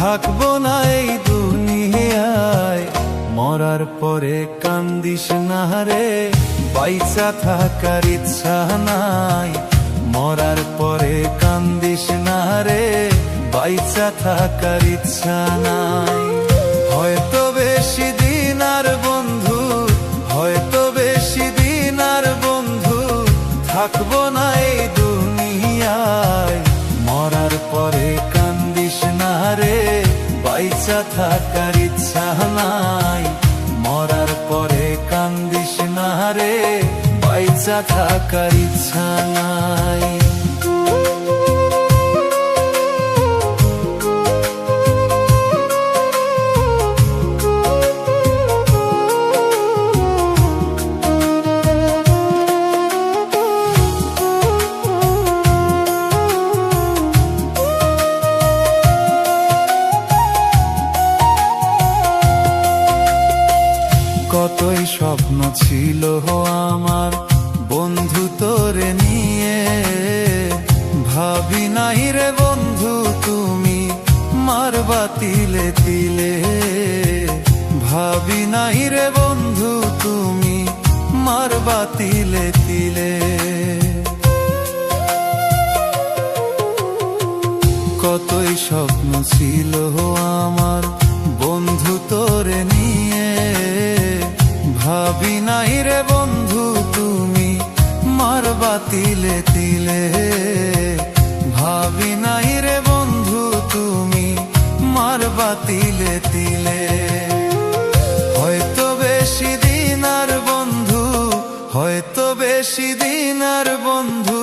থাকবো না এই দুনিয়ায়। মরার পরে কান্দিস না রে, বাইচা থাকার ইচ্ছা নাই। মরার পরে কান্দিস না রে, বাইচা থাকার ইচ্ছা নাই। হয়তো বেশি দিন আর বন্ধু, হয়তো বেশি দিন আর বন্ধু থাকবো না এই দুনিয়ায়। মরার পরে কান্দিস না রে, বাইচা থাকার ইচ্ছা নাই। মরার পরে কান্দিস না রে, বাইচা থাকার ইচ্ছা নাই। কতই স্বপ্ন ছিল আমার বন্ধু তোরে নিয়ে, ভাবি নাই রে বন্ধু তুমি মারবা তিলে তিলে। ভাবি নাই রে বন্ধু তুমি মারবা তিলে তিলে। কতই স্বপ্ন ছিল আমার বন্ধু তোরে নিয়ে, ভাবি নাই রে বন্ধু তুমি মারবা তিলে তিলে। ভাবি নাই রে বন্ধু তুমি মারবা তিলে তিলে। হয়তো বেশি দিন আর বন্ধু, হয়তো বেশি দিন আর বন্ধু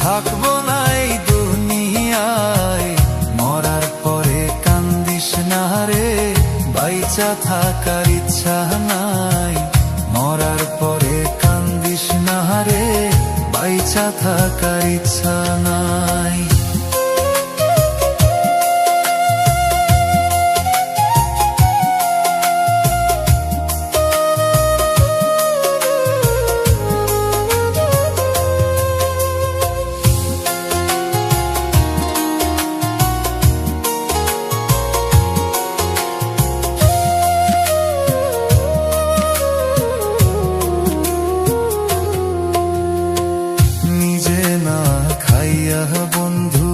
থাকবো না এই দুনিয়ায়। মরার পরে কান্দিস না রে, বাইচা থাকার ইচ্ছা নাই। মরার পরে কান্দিস না রে, বাইচা থাকার ইচ্ছা নাই। বন্ধু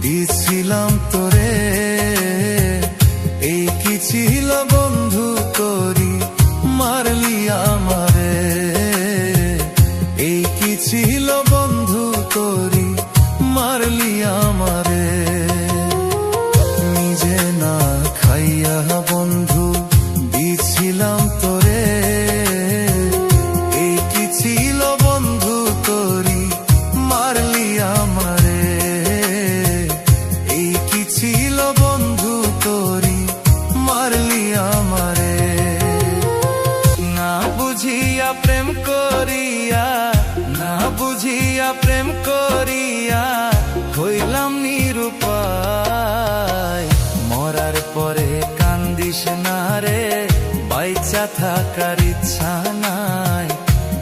দিছিলাম তোরে, এই কি ছিল বন্ধু তোরি মারলি আমারে। এই কি ছিল বন্ধু তোরি মারলি আমারে। নিজে না খাইয়া বন্ধু দিছিলাম তোরে, এই কি ছিল বন্ধু তোরি মারলি আমারে। এই কি ছিল বন্ধু তোরি মারলি আমারে। না বুঝিয়া প্রেম করিয়া, না বুঝিয়া প্রেম করিয়া হইলাম নিরুপায়। মরার পরে কান্দিস না রে, বাইচা থাকার ইচ্ছা নাই।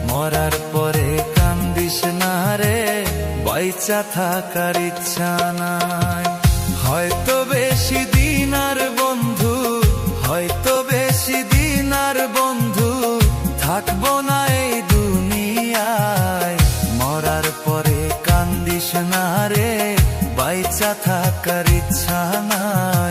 মরার পরে কান্দিস না রে, বাইচা থাকার ইচ্ছা নাই। হয়তো বেশি দিন আর বন্ধু, হয়তো বেশি দিন আর বন্ধু থাকবো না এই দুনিয়ায়। মরার পরে কান্দিস না রে, বাইচা থাকার ইচ্ছা নাই।